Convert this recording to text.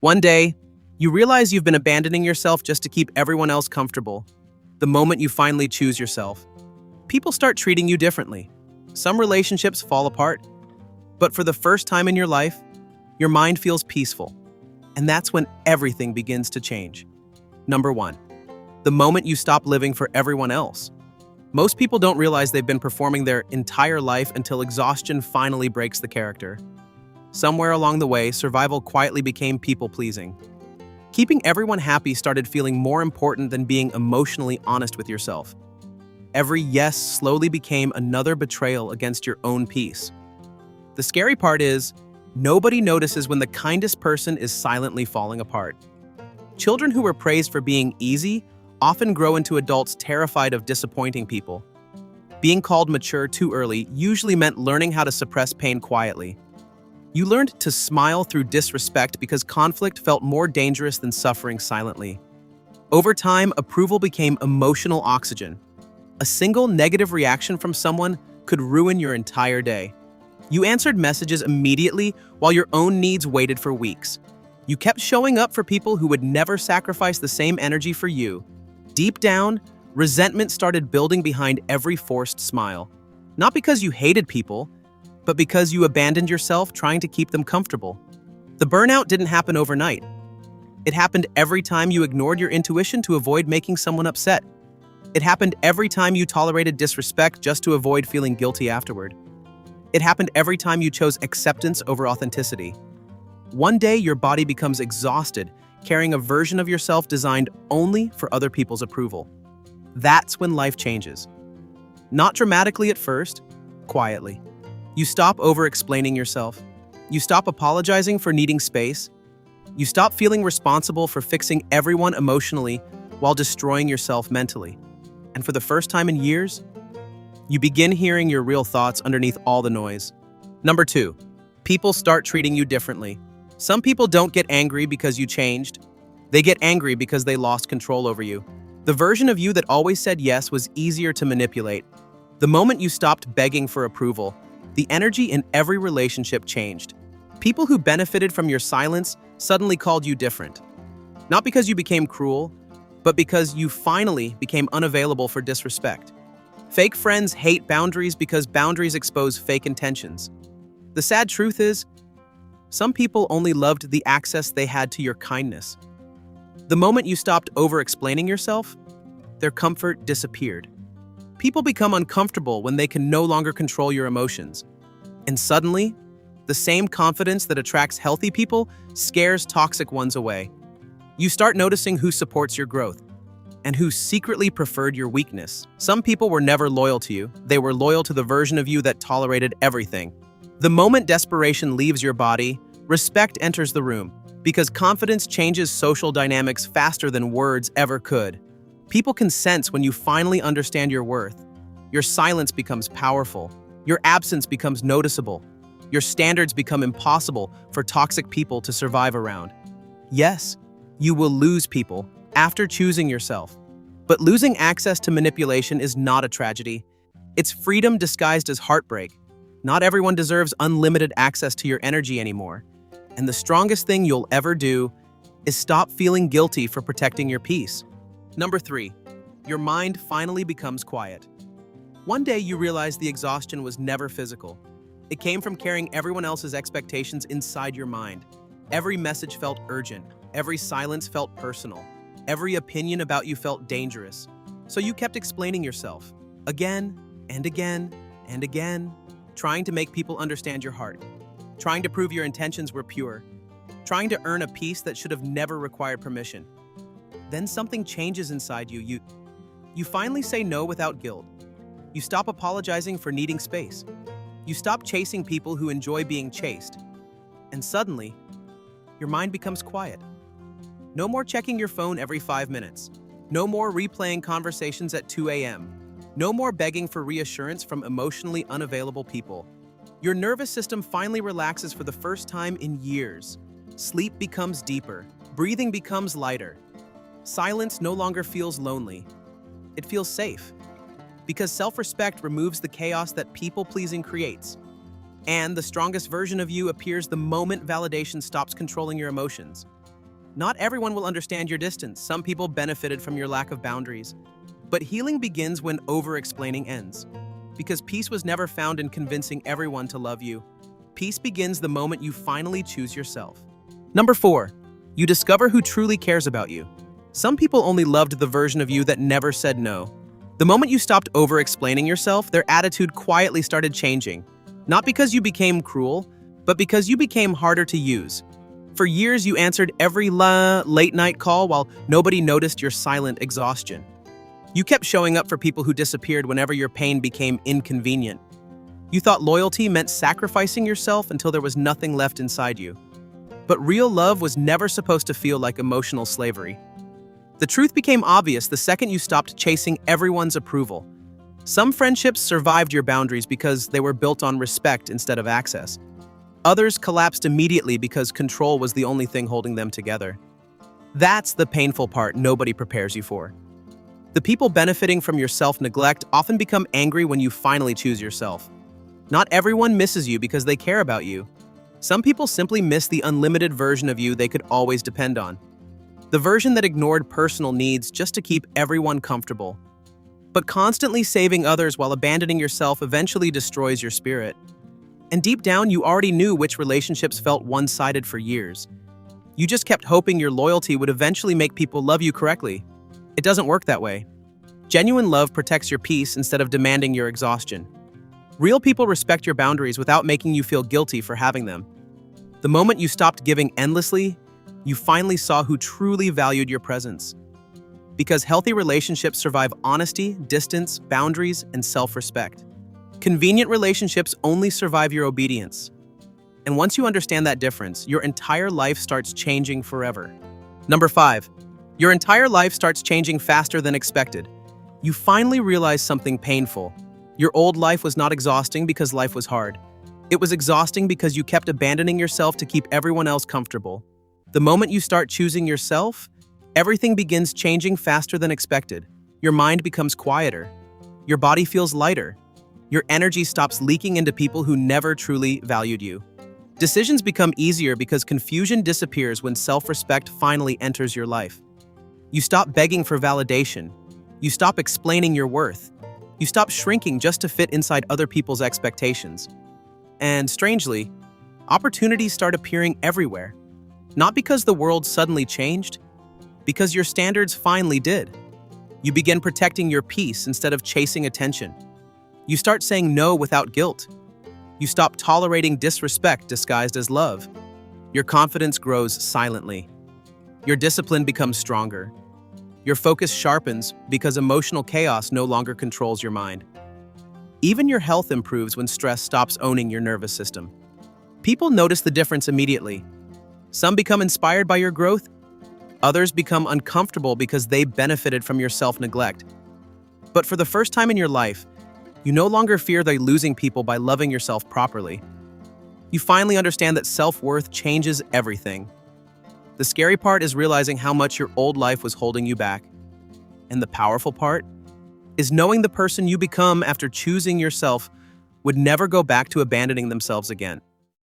One day, you realize you've been abandoning yourself just to keep everyone else comfortable. The moment you finally choose yourself, people start treating you differently. Some relationships fall apart, but for the first time in your life, your mind feels peaceful. And that's when everything begins to change. Number 1. The moment you stop living for everyone else. Most people don't realize they've been performing their entire life until exhaustion finally breaks the character. Somewhere along the way, survival quietly became people-pleasing. Keeping everyone happy started feeling more important than being emotionally honest with yourself. Every yes slowly became another betrayal against your own peace. The scary part is, nobody notices when the kindest person is silently falling apart. Children who were praised for being easy often grow into adults terrified of disappointing people. Being called mature too early usually meant learning how to suppress pain quietly. You learned to smile through disrespect because conflict felt more dangerous than suffering silently. Over time, approval became emotional oxygen. A single negative reaction from someone could ruin your entire day. You answered messages immediately while your own needs waited for weeks. You kept showing up for people who would never sacrifice the same energy for you. Deep down, resentment started building behind every forced smile. Not because you hated people, but because you abandoned yourself trying to keep them comfortable. The burnout didn't happen overnight. It happened every time you ignored your intuition to avoid making someone upset. It happened every time you tolerated disrespect just to avoid feeling guilty afterward. It happened every time you chose acceptance over authenticity. One day, your body becomes exhausted, carrying a version of yourself designed only for other people's approval. That's when life changes. Not dramatically at first, quietly. You stop over-explaining yourself. You stop apologizing for needing space. You stop feeling responsible for fixing everyone emotionally while destroying yourself mentally. And for the first time in years, you begin hearing your real thoughts underneath all the noise. Number 2, people start treating you differently. Some people don't get angry because you changed. They get angry because they lost control over you. The version of you that always said yes was easier to manipulate. The moment you stopped begging for approval, the energy in every relationship changed. People who benefited from your silence suddenly called you different. Not because you became cruel, but because you finally became unavailable for disrespect. Fake friends hate boundaries because boundaries expose fake intentions. The sad truth is, some people only loved the access they had to your kindness. The moment you stopped over-explaining yourself, their comfort disappeared. People become uncomfortable when they can no longer control your emotions. And suddenly, the same confidence that attracts healthy people scares toxic ones away. You start noticing who supports your growth and who secretly preferred your weakness. Some people were never loyal to you. They were loyal to the version of you that tolerated everything. The moment desperation leaves your body, respect enters the room, because confidence changes social dynamics faster than words ever could. People can sense when you finally understand your worth. Your silence becomes powerful. Your absence becomes noticeable. Your standards become impossible for toxic people to survive around. Yes, you will lose people after choosing yourself. But losing access to manipulation is not a tragedy. It's freedom disguised as heartbreak. Not everyone deserves unlimited access to your energy anymore. And the strongest thing you'll ever do is stop feeling guilty for protecting your peace. Number 3, your mind finally becomes quiet. One day you realize the exhaustion was never physical. It came from carrying everyone else's expectations inside your mind. Every message felt urgent. Every silence felt personal. Every opinion about you felt dangerous. So you kept explaining yourself, again and again and again, trying to make people understand your heart, trying to prove your intentions were pure, trying to earn a peace that should have never required permission. Then something changes inside you. You finally say no without guilt. You stop apologizing for needing space. You stop chasing people who enjoy being chased. And suddenly, your mind becomes quiet. No more checking your phone every 5 minutes. No more replaying conversations at 2 a.m. No more begging for reassurance from emotionally unavailable people. Your nervous system finally relaxes for the first time in years. Sleep becomes deeper. Breathing becomes lighter. Silence no longer feels lonely. It feels safe. Because self-respect removes the chaos that people-pleasing creates. And the strongest version of you appears the moment validation stops controlling your emotions. Not everyone will understand your distance. Some people benefited from your lack of boundaries. But healing begins when over-explaining ends. Because peace was never found in convincing everyone to love you. Peace begins the moment you finally choose yourself. Number 4, you discover who truly cares about you. Some people only loved the version of you that never said no. The moment you stopped over-explaining yourself, their attitude quietly started changing. Not because you became cruel, but because you became harder to use. For years, you answered every late-night call while nobody noticed your silent exhaustion. You kept showing up for people who disappeared whenever your pain became inconvenient. You thought loyalty meant sacrificing yourself until there was nothing left inside you. But real love was never supposed to feel like emotional slavery. The truth became obvious the second you stopped chasing everyone's approval. Some friendships survived your boundaries because they were built on respect instead of access. Others collapsed immediately because control was the only thing holding them together. That's the painful part nobody prepares you for. The people benefiting from your self-neglect often become angry when you finally choose yourself. Not everyone misses you because they care about you. Some people simply miss the unlimited version of you they could always depend on. The version that ignored personal needs just to keep everyone comfortable. But constantly saving others while abandoning yourself eventually destroys your spirit. And deep down, you already knew which relationships felt one-sided for years. You just kept hoping your loyalty would eventually make people love you correctly. It doesn't work that way. Genuine love protects your peace instead of demanding your exhaustion. Real people respect your boundaries without making you feel guilty for having them. The moment you stopped giving endlessly, you finally saw who truly valued your presence. Because healthy relationships survive honesty, distance, boundaries, and self-respect. Convenient relationships only survive your obedience. And once you understand that difference, your entire life starts changing forever. Number 5, your entire life starts changing faster than expected. You finally realize something painful. Your old life was not exhausting because life was hard. It was exhausting because you kept abandoning yourself to keep everyone else comfortable. The moment you start choosing yourself, everything begins changing faster than expected. Your mind becomes quieter. Your body feels lighter. Your energy stops leaking into people who never truly valued you. Decisions become easier because confusion disappears when self-respect finally enters your life. You stop begging for validation. You stop explaining your worth. You stop shrinking just to fit inside other people's expectations. And strangely, opportunities start appearing everywhere. Not because the world suddenly changed, because your standards finally did. You begin protecting your peace instead of chasing attention. You start saying no without guilt. You stop tolerating disrespect disguised as love. Your confidence grows silently. Your discipline becomes stronger. Your focus sharpens because emotional chaos no longer controls your mind. Even your health improves when stress stops owning your nervous system. People notice the difference immediately. Some become inspired by your growth. Others become uncomfortable because they benefited from your self-neglect. But for the first time in your life, you no longer fear losing people by loving yourself properly. You finally understand that self-worth changes everything. The scary part is realizing how much your old life was holding you back. And the powerful part is knowing the person you become after choosing yourself would never go back to abandoning themselves again.